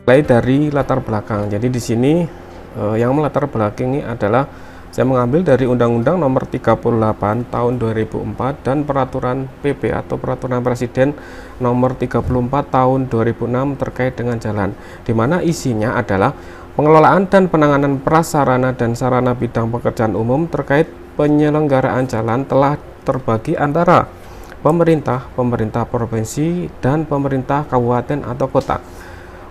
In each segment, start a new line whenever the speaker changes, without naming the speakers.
Mulai dari latar belakang. Jadi di sini yang melatar belakangi adalah saya mengambil dari Undang-Undang Nomor 38 Tahun 2004 dan Peraturan PP atau Peraturan Presiden Nomor 34 Tahun 2006 terkait dengan jalan, di mana isinya adalah pengelolaan dan penanganan prasarana dan sarana bidang pekerjaan umum terkait penyelenggaraan jalan telah terbagi antara pemerintah provinsi dan pemerintah kabupaten atau kota.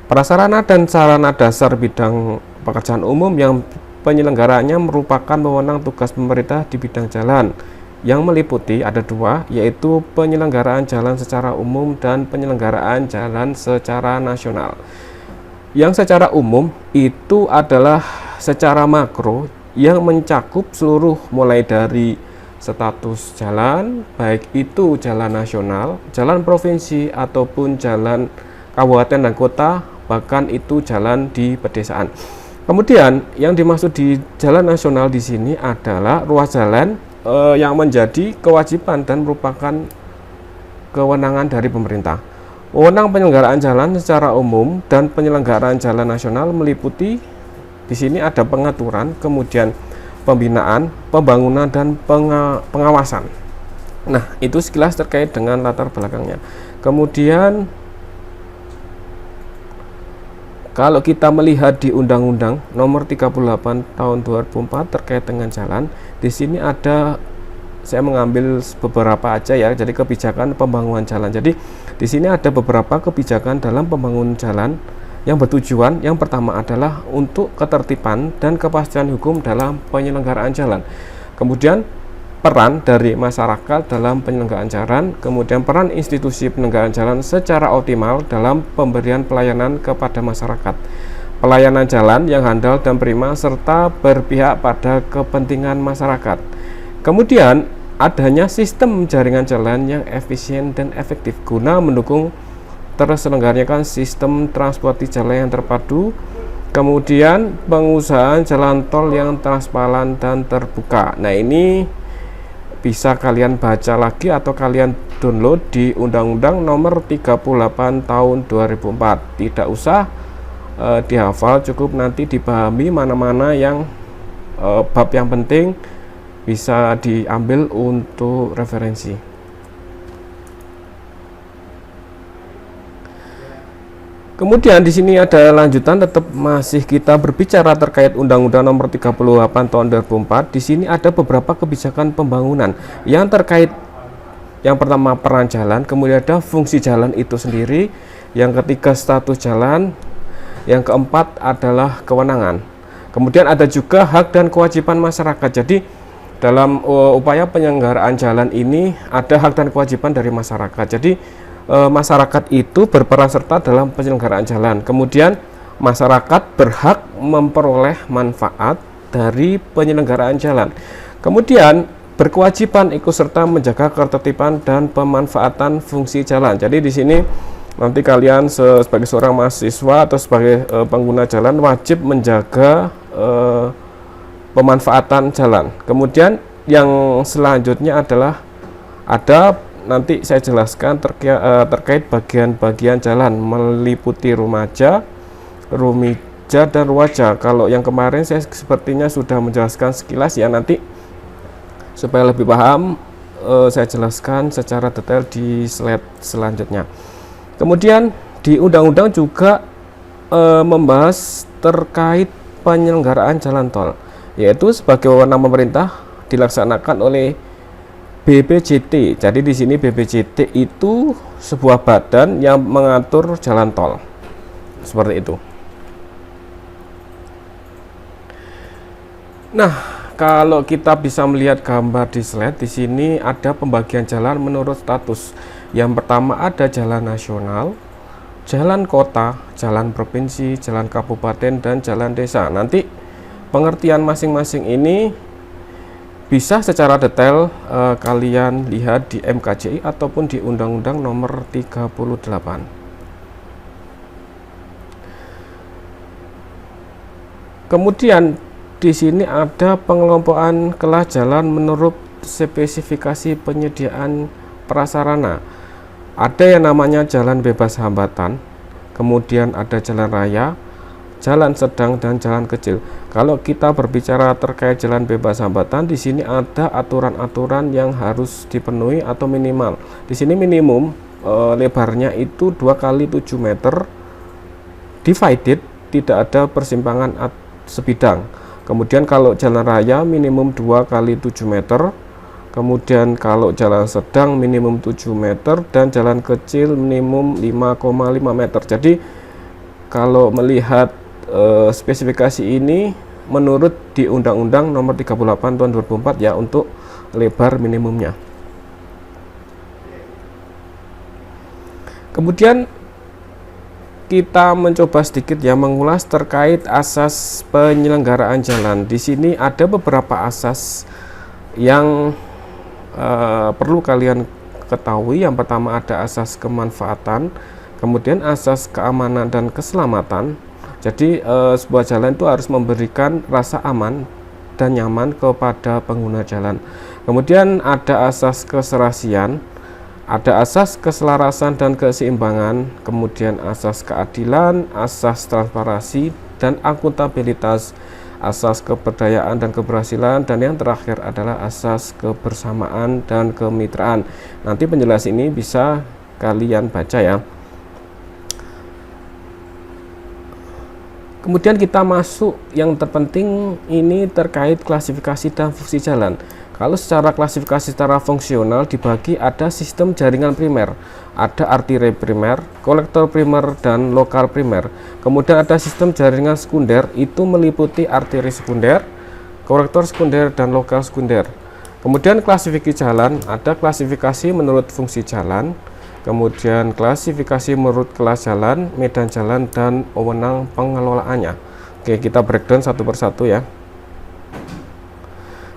Prasarana dan sarana dasar bidang pekerjaan umum yang penyelenggaraannya merupakan wewenang tugas pemerintah di bidang jalan yang meliputi ada dua, yaitu penyelenggaraan jalan secara umum dan penyelenggaraan jalan secara nasional. Yang secara umum itu adalah secara makro yang mencakup seluruh mulai dari status jalan, baik itu jalan nasional, jalan provinsi ataupun jalan kabupaten dan kota, bahkan itu jalan di pedesaan. Kemudian yang dimaksud di jalan nasional di sini adalah ruas jalan yang menjadi kewajiban dan merupakan kewenangan dari pemerintah. Wewenang penyelenggaraan jalan secara umum dan penyelenggaraan jalan nasional meliputi di sini ada pengaturan, kemudian pembinaan, pembangunan dan pengawasan. Nah, itu sekilas terkait dengan latar belakangnya. Kemudian kalau kita melihat di Undang-Undang Nomor 38 Tahun 2004 terkait dengan jalan, di sini ada, saya mengambil beberapa aja ya, jadi kebijakan pembangunan jalan. Jadi di sini ada beberapa kebijakan dalam pembangunan jalan yang bertujuan, yang pertama adalah untuk ketertiban dan kepastian hukum dalam penyelenggaraan jalan. Kemudian peran dari masyarakat dalam penyelenggaraan jalan, kemudian peran institusi penyelenggaraan jalan secara optimal dalam pemberian pelayanan kepada masyarakat, pelayanan jalan yang handal dan prima serta berpihak pada kepentingan masyarakat. Kemudian adanya sistem jaringan jalan yang efisien dan efektif guna mendukung terselenggaranya sistem transportasi jalan yang terpadu. Kemudian pengusahaan jalan tol yang transparan dan terbuka. Nah, ini bisa kalian baca lagi atau kalian download di Undang-Undang Nomor 38 Tahun 2004. Tidak usah dihafal, cukup nanti dipahami mana-mana yang bab yang penting bisa diambil untuk referensi. Kemudian di sini ada lanjutan, tetap masih kita berbicara terkait Undang-Undang Nomor 38 Tahun 2004. Di sini ada beberapa kebijakan pembangunan yang terkait, yang pertama peran jalan, kemudian ada fungsi jalan itu sendiri, yang ketiga status jalan, yang keempat adalah kewenangan. Kemudian ada juga hak dan kewajiban masyarakat. Jadi dalam upaya penyelenggaraan jalan ini ada hak dan kewajiban dari masyarakat. Jadi masyarakat itu berperan serta dalam penyelenggaraan jalan. Kemudian masyarakat berhak memperoleh manfaat dari penyelenggaraan jalan. Kemudian berkewajiban ikut serta menjaga ketertiban dan pemanfaatan fungsi jalan. Jadi di sini nanti kalian sebagai seorang mahasiswa atau sebagai pengguna jalan wajib menjaga pemanfaatan jalan. Kemudian yang selanjutnya adalah ada, nanti saya jelaskan terkait bagian-bagian jalan meliputi rumaja, rumija, dan ruwaja. Kalau yang kemarin saya sepertinya sudah menjelaskan sekilas ya, nanti supaya lebih paham saya jelaskan secara detail di slide selanjutnya. Kemudian di undang-undang juga membahas terkait penyelenggaraan jalan tol, yaitu sebagai wewenang pemerintah dilaksanakan oleh BPJT. Jadi di sini BPJT itu sebuah badan yang mengatur jalan tol. Seperti itu. Nah, kalau kita bisa melihat gambar di slide, di sini ada pembagian jalan menurut status. Yang pertama ada jalan nasional, jalan kota, jalan provinsi, jalan kabupaten, dan jalan desa. Nanti pengertian masing-masing ini bisa secara detail kalian lihat di MKJI ataupun di Undang-Undang Nomor 38. Kemudian di sini ada pengelompokan kelas jalan menurut spesifikasi penyediaan prasarana. Ada yang namanya jalan bebas hambatan, kemudian ada jalan raya, jalan sedang, dan jalan kecil. Kalau kita berbicara terkait jalan bebas hambatan, di sini ada aturan-aturan yang harus dipenuhi atau minimal. Di sini minimum lebarnya itu 2 kali 7 meter, divided, tidak ada persimpangan sebidang. Kemudian kalau jalan raya minimum 2 kali 7 meter, kemudian kalau jalan sedang minimum 7 meter, dan jalan kecil minimum 5,5 meter. Jadi kalau melihat spesifikasi ini menurut di Undang-Undang Nomor 38 Tahun 2004 ya, untuk lebar minimumnya. Kemudian kita mencoba sedikit ya mengulas terkait asas penyelenggaraan jalan. Di sini ada beberapa asas yang perlu kalian ketahui. Yang pertama ada asas kemanfaatan, kemudian asas keamanan dan keselamatan. Jadi sebuah jalan itu harus memberikan rasa aman dan nyaman kepada pengguna jalan. Kemudian ada asas keserasian, ada asas keselarasan dan keseimbangan, kemudian asas keadilan, asas transparansi dan akuntabilitas, asas keberdayaan dan keberhasilan, dan yang terakhir adalah asas kebersamaan dan kemitraan. Nanti penjelasan ini bisa kalian baca ya. Kemudian kita masuk yang terpenting ini terkait klasifikasi dan fungsi jalan. Kalau secara klasifikasi secara fungsional dibagi ada sistem jaringan primer, ada arteri primer, kolektor primer, dan lokal primer. Kemudian ada sistem jaringan sekunder, itu meliputi arteri sekunder, kolektor sekunder, dan lokal sekunder. Kemudian klasifikasi jalan, ada klasifikasi menurut fungsi jalan, kemudian klasifikasi menurut kelas jalan, medan jalan, dan wewenang pengelolaannya. Oke, kita breakdown satu persatu ya.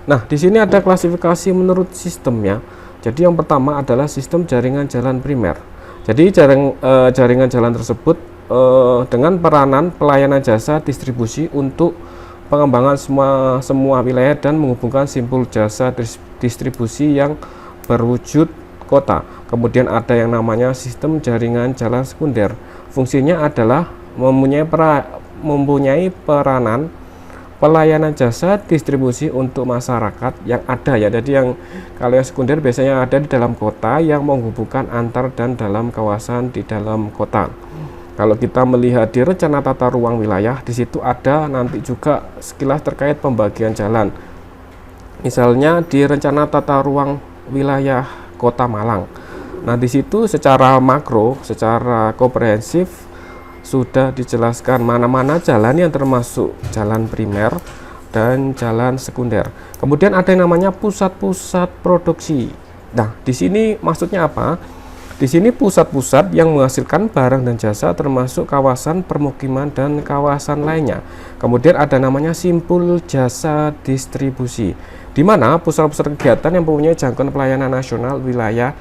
Nah, di sini ada klasifikasi menurut sistemnya. Jadi yang pertama adalah sistem jaringan jalan primer. Jadi jaringan jalan tersebut dengan peranan pelayanan jasa distribusi untuk pengembangan semua wilayah dan menghubungkan simpul jasa distribusi yang berwujud kota. Kemudian ada yang namanya sistem jaringan jalan sekunder. Fungsinya adalah mempunyai peranan pelayanan jasa distribusi untuk masyarakat yang ada ya. Jadi yang kalau yang sekunder biasanya ada di dalam kota yang menghubungkan antar dan dalam kawasan di dalam kota. Kalau kita melihat di rencana tata ruang wilayah, di situ ada nanti juga sekilas terkait pembagian jalan. Misalnya di rencana tata ruang wilayah Kota Malang. Nah, di situ secara makro, secara komprehensif sudah dijelaskan mana-mana jalan yang termasuk jalan primer dan jalan sekunder. Kemudian ada yang namanya pusat-pusat produksi. Nah, di sini maksudnya apa? Di sini pusat-pusat yang menghasilkan barang dan jasa termasuk kawasan permukiman dan kawasan lainnya. Kemudian ada namanya simpul jasa distribusi, di mana pusat-pusat kegiatan yang mempunyai jangkauan pelayanan nasional, wilayah,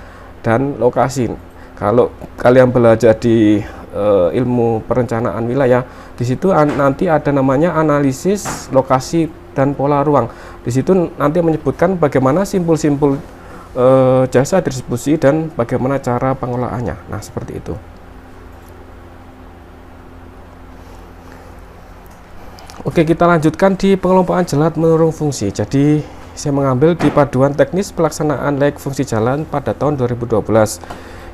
dan lokasi. Kalau kalian belajar di ilmu perencanaan wilayah, di situ nanti ada namanya analisis lokasi dan pola ruang. Di situ nanti menyebutkan bagaimana simpul-simpul jasa distribusi dan bagaimana cara pengelolaannya. Nah, seperti itu. Oke, kita lanjutkan di pengelompokan jalan menurut fungsi. Jadi saya mengambil di paduan teknis pelaksanaan layak fungsi jalan pada tahun 2012.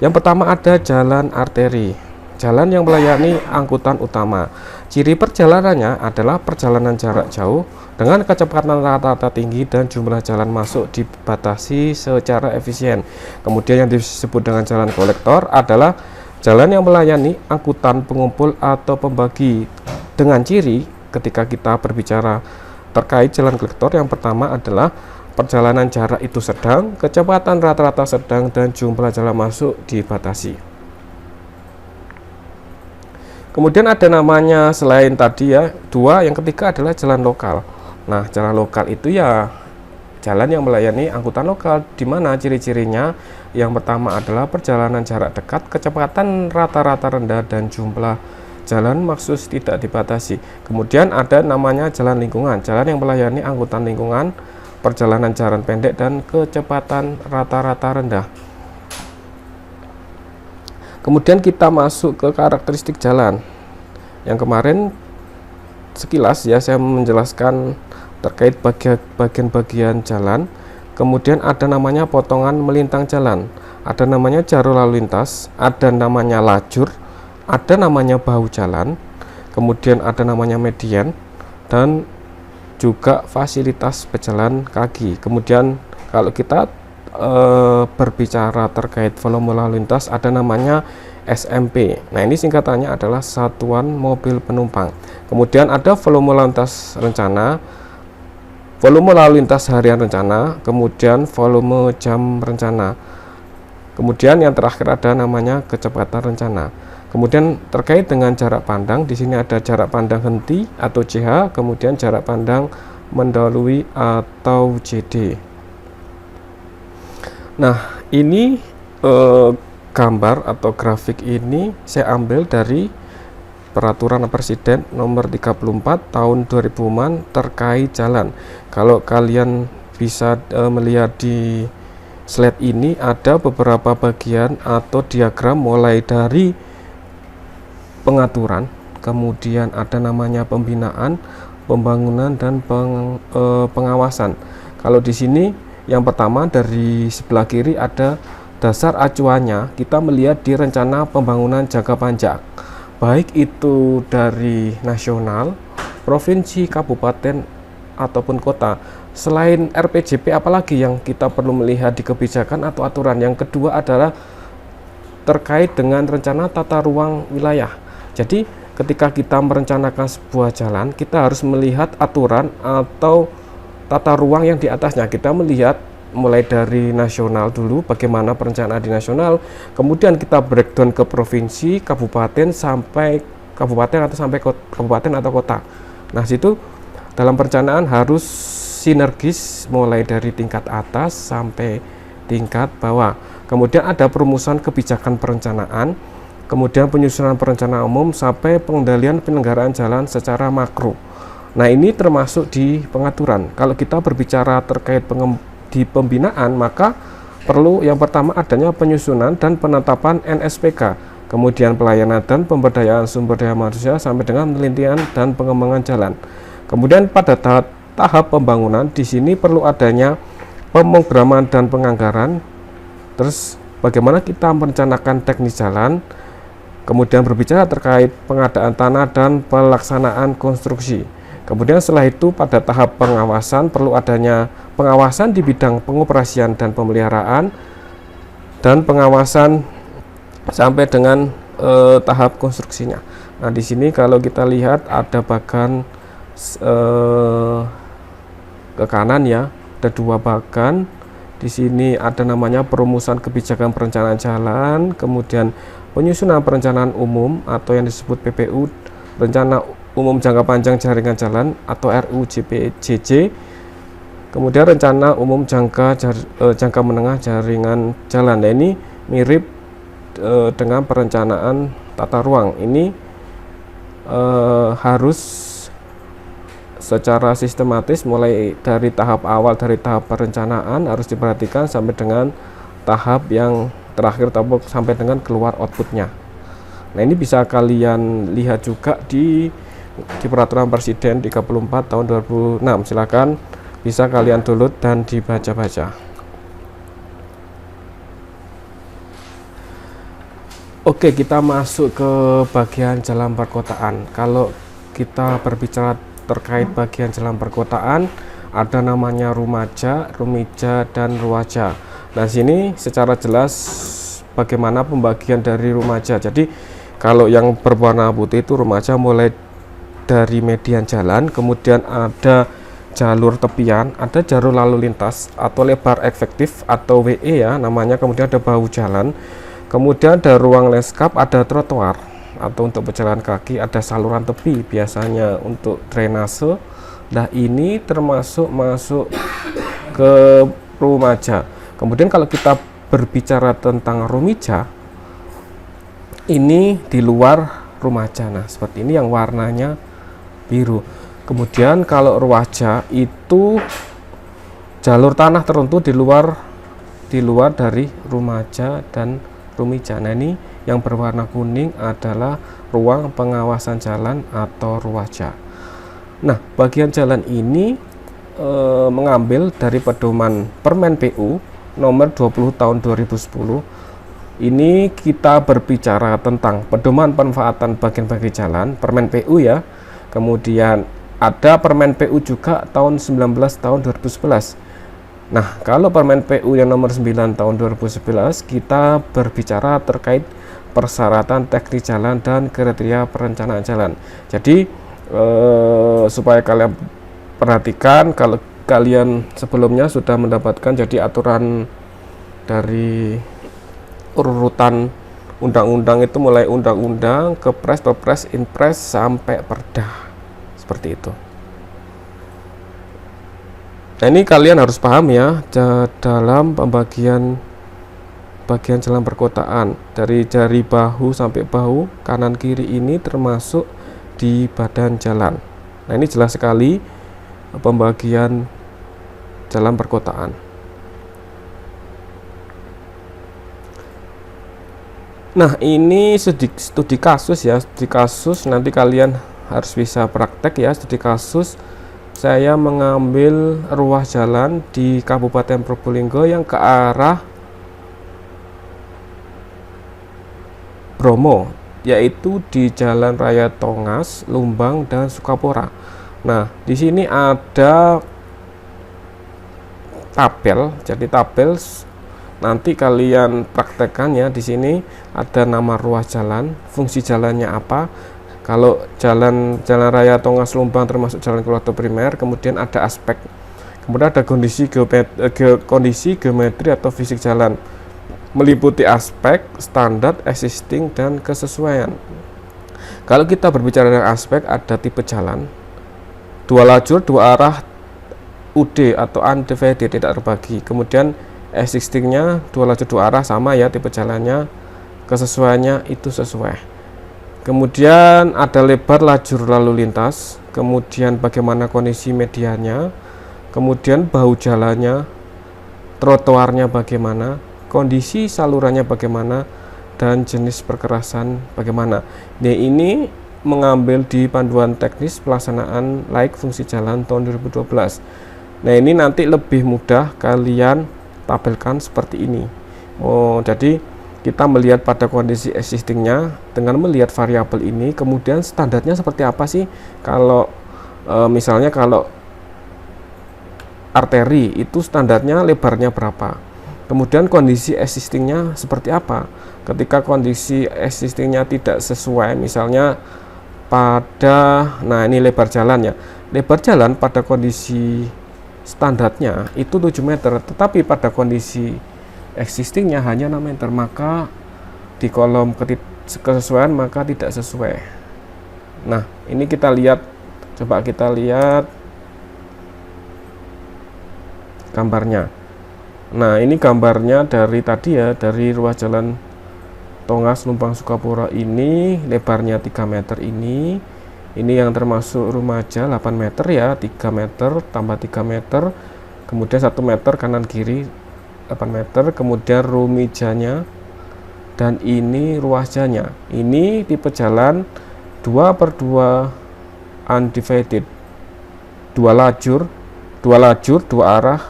Yang pertama ada jalan arteri, jalan yang melayani angkutan utama. Ciri perjalanannya adalah perjalanan jarak jauh dengan kecepatan rata-rata tinggi dan jumlah jalan masuk dibatasi secara efisien. Kemudian yang disebut dengan jalan kolektor adalah jalan yang melayani angkutan pengumpul atau pembagi. Dengan ciri ketika kita berbicara terkait jalan kolektor, yang pertama adalah perjalanan jarak itu sedang, kecepatan rata-rata sedang, dan jumlah jalan masuk dibatasi. Kemudian ada namanya selain tadi ya, dua, yang ketiga adalah jalan lokal. Nah, jalan lokal itu ya jalan yang melayani angkutan lokal, di mana ciri-cirinya yang pertama adalah perjalanan jarak dekat, kecepatan rata-rata rendah, dan jumlah jalan maksus tidak dibatasi. Kemudian ada namanya jalan lingkungan, jalan yang melayani angkutan lingkungan, perjalanan jarak pendek, dan kecepatan rata-rata rendah. Kemudian kita masuk ke karakteristik jalan. Yang kemarin sekilas ya saya menjelaskan terkait bagian-bagian jalan. Kemudian ada namanya potongan melintang jalan, ada namanya jalur lalu lintas, ada namanya lajur, ada namanya bahu jalan, kemudian ada namanya median, dan juga fasilitas pejalan kaki. Kemudian kalau kita berbicara terkait volume lalu lintas, ada namanya SMP. Nah, ini singkatannya adalah satuan mobil penumpang. Kemudian ada volume lalu lintas rencana, volume lalu lintas harian rencana, kemudian volume jam rencana. Kemudian yang terakhir ada namanya kecepatan rencana. Kemudian terkait dengan jarak pandang, di sini ada jarak pandang henti atau JH, kemudian jarak pandang mendahului atau JD. Nah, ini gambar atau grafik ini saya ambil dari Peraturan Presiden nomor 34 tahun 2000 terkait jalan. Kalau kalian bisa melihat di slide ini, ada beberapa bagian atau diagram mulai dari pengaturan, kemudian ada namanya pembinaan, pembangunan, dan pengawasan. Kalau di sini yang pertama dari sebelah kiri ada dasar acuannya, kita melihat di rencana pembangunan jangka panjang, baik itu dari nasional, provinsi, kabupaten, ataupun kota. Selain RPJP, apalagi yang kita perlu melihat di kebijakan atau aturan? Yang kedua adalah terkait dengan rencana tata ruang wilayah. Jadi ketika kita merencanakan sebuah jalan, kita harus melihat aturan atau tata ruang yang di atasnya. Kita melihat mulai dari nasional dulu, bagaimana perencanaan di nasional, kemudian kita breakdown ke provinsi, kabupaten, sampai kabupaten atau sampai kabupaten atau kota. Nah, situ dalam perencanaan harus sinergis mulai dari tingkat atas sampai tingkat bawah. Kemudian ada perumusan kebijakan perencanaan, kemudian penyusunan perencanaan umum, sampai pengendalian penyelenggaraan jalan secara makro. Nah, ini termasuk di pengaturan. Kalau kita berbicara terkait di pembinaan, maka perlu yang pertama adanya penyusunan dan penetapan NSPK, kemudian pelayanan dan pemberdayaan sumber daya manusia, sampai dengan penelitian dan pengembangan jalan. Kemudian pada tahap pembangunan, di sini perlu adanya pemrograman dan penganggaran. Terus bagaimana kita merencanakan teknis jalan, kemudian berbicara terkait pengadaan tanah dan pelaksanaan konstruksi. Kemudian setelah itu pada tahap pengawasan, perlu adanya pengawasan di bidang pengoperasian dan pemeliharaan, dan pengawasan sampai dengan tahap konstruksinya. Nah, di sini kalau kita lihat ada bagan ke kanan ya, ada dua bagan. Di sini ada namanya perumusan kebijakan perencanaan jalan, kemudian penyusunan perencanaan umum atau yang disebut PPU, rencana umum jangka panjang jaringan jalan atau RUJPJJ, kemudian rencana umum jangka menengah jaringan jalan. Nah, ini mirip dengan perencanaan tata ruang. Ini harus secara sistematis mulai dari tahap awal, dari tahap perencanaan harus diperhatikan sampai dengan tahap yang terakhir sampai dengan keluar outputnya. Nah, ini bisa kalian lihat juga di Peraturan Presiden 34 tahun 2006. Silakan bisa kalian download dan dibaca-baca. Oke, kita masuk ke bagian jalan perkotaan. Kalau kita berbicara terkait bagian jalan perkotaan, ada namanya rumaja, rumija, dan ruwaja. Nah, sini secara jelas bagaimana pembagian dari rumaja. Jadi kalau yang berwarna putih itu rumaja mulai dari median jalan, kemudian ada jalur tepian, ada jalur lalu lintas atau lebar efektif atau WE ya namanya, kemudian ada bahu jalan, kemudian ada ruang lanskap, ada trotoar atau untuk pejalan kaki, ada saluran tepi biasanya untuk drainase. Nah, ini termasuk masuk ke rumaja. Kemudian kalau kita berbicara tentang rumija, ini di luar rumaja. Nah, seperti ini yang warnanya biru. Kemudian kalau ruwaja itu jalur tanah tertentu di luar dari rumaja dan rumija. Nah, ini yang berwarna kuning adalah ruang pengawasan jalan atau ruwaja. Nah, bagian jalan ini mengambil dari pedoman Permen PU nomor 20 tahun 2010. Ini kita berbicara tentang pedoman pemanfaatan bagian-bagian jalan, Permen PU ya. Kemudian ada Permen PU juga tahun 19 tahun 2011. Nah, kalau Permen PU yang nomor 9 tahun 2011, kita berbicara terkait persyaratan teknis jalan dan kriteria perencanaan jalan. Jadi supaya kalian perhatikan, kalau kalian sebelumnya sudah mendapatkan jadi aturan dari urutan undang-undang itu, mulai undang-undang, kepres, perpres, inpres sampai perda, seperti itu. Nah, ini kalian harus paham ya, dalam pembagian bagian jalan perkotaan dari jari bahu sampai bahu kanan kiri ini termasuk di badan jalan. Nah, ini jelas sekali pembagian jalan perkotaan. Nah, ini studi kasus ya, studi kasus nanti kalian harus bisa praktek ya. Studi kasus saya mengambil ruas jalan di Kabupaten Probolinggo yang ke arah Bromo, yaitu di Jalan Raya Tongas, Lumbang, dan Sukapura. Nah, di sini ada tabel. Jadi tabel nanti kalian praktekkan ya. Di sini ada nama ruas jalan, fungsi jalannya apa. Kalau jalan Raya Tongas Lumbang termasuk jalan keluar primer, kemudian ada aspek, kemudian ada kondisi geometri atau fisik jalan, meliputi aspek, standar, existing, dan kesesuaian. Kalau kita berbicara tentang aspek, ada tipe jalan, 2 lajur, 2 arah, UD atau undivided, tidak terbagi. Kemudian existingnya 2 lajur 2 arah, sama ya tipe jalannya, kesesuaiannya itu sesuai. Kemudian ada lebar lajur lalu lintas, kemudian bagaimana kondisi medianya, kemudian bahu jalannya, trotoarnya bagaimana, kondisi salurannya bagaimana, dan jenis perkerasan bagaimana. Nah, ini mengambil di panduan teknis pelaksanaan laik fungsi jalan tahun 2012. Nah, ini nanti lebih mudah kalian tabelkan seperti ini. Jadi kita melihat pada kondisi existingnya dengan melihat variabel ini, kemudian standarnya seperti apa sih. Kalau misalnya kalau arteri itu standarnya lebarnya berapa, kemudian kondisi existingnya seperti apa. Ketika kondisi existingnya tidak sesuai, misalnya nah ini lebar jalan ya, lebar jalan pada kondisi standarnya itu 7 meter, tetapi pada kondisi existingnya hanya 6 meter, maka di kolom kesesuaian maka tidak sesuai. Nah, ini kita lihat, coba kita lihat gambarnya. Nah, ini gambarnya dari tadi ya, dari ruas jalan Tongas Lumbang Sukapura ini, lebarnya 3 meter ini yang termasuk rumaja 8 meter ya, 3 meter tambah 3 meter, kemudian 1 meter kanan kiri 8 meter, kemudian rumijanya, dan ini ruasjanya. Ini tipe jalan 2/2 undivided, 2 lajur 2 arah,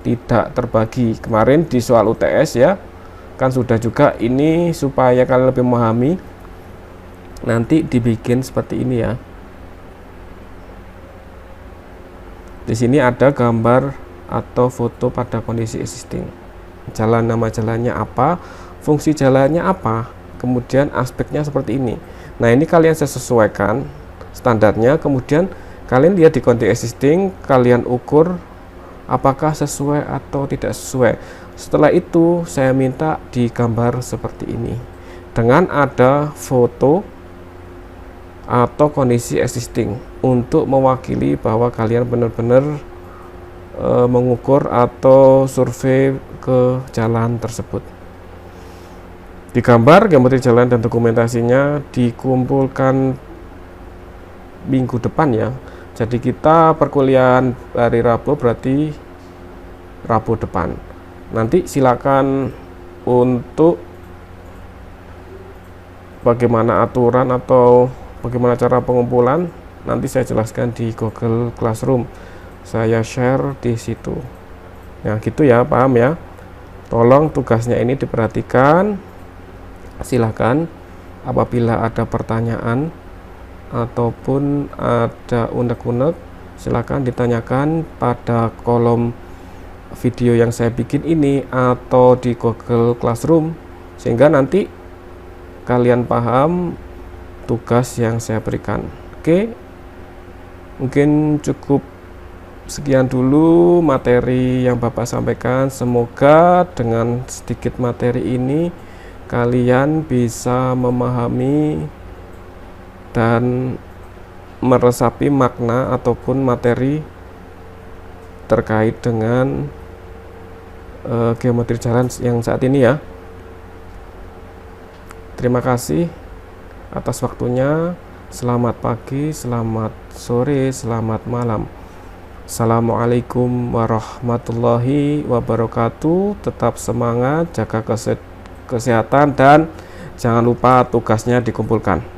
tidak terbagi. Kemarin di soal UTS ya kan sudah juga, ini supaya kalian lebih memahami nanti dibikin seperti ini ya. Di sini ada gambar atau foto pada kondisi existing, jalan, nama jalannya apa, fungsi jalannya apa, kemudian aspeknya seperti ini. Nah, ini kalian sesuaikan standarnya, kemudian kalian lihat di kondisi existing, kalian ukur apakah sesuai atau tidak sesuai. Setelah itu saya minta digambar seperti ini dengan ada foto atau kondisi existing untuk mewakili bahwa kalian benar-benar mengukur atau survei ke jalan tersebut. Digambar geometri jalan dan dokumentasinya dikumpulkan minggu depan ya. Jadi kita perkuliahan hari Rabu, berarti Rabu depan. Nanti silakan untuk bagaimana aturan atau bagaimana cara pengumpulan, nanti saya jelaskan di Google Classroom. Saya share di situ. Nah, gitu ya, paham ya? Tolong tugasnya ini diperhatikan. Silahkan apabila ada pertanyaan ataupun ada unek-unek, silahkan ditanyakan pada kolom video yang saya bikin ini atau di Google Classroom, sehingga nanti kalian paham tugas yang saya berikan. Oke, mungkin cukup sekian dulu materi yang Bapak sampaikan. Semoga dengan sedikit materi ini kalian bisa memahami dan meresapi makna ataupun materi terkait dengan geometri jalan yang saat ini ya. Terima kasih atas waktunya. Selamat pagi, selamat sore, selamat malam. Assalamualaikum warahmatullahi wabarakatuh. Tetap semangat, jaga kesehatan, dan jangan lupa tugasnya dikumpulkan.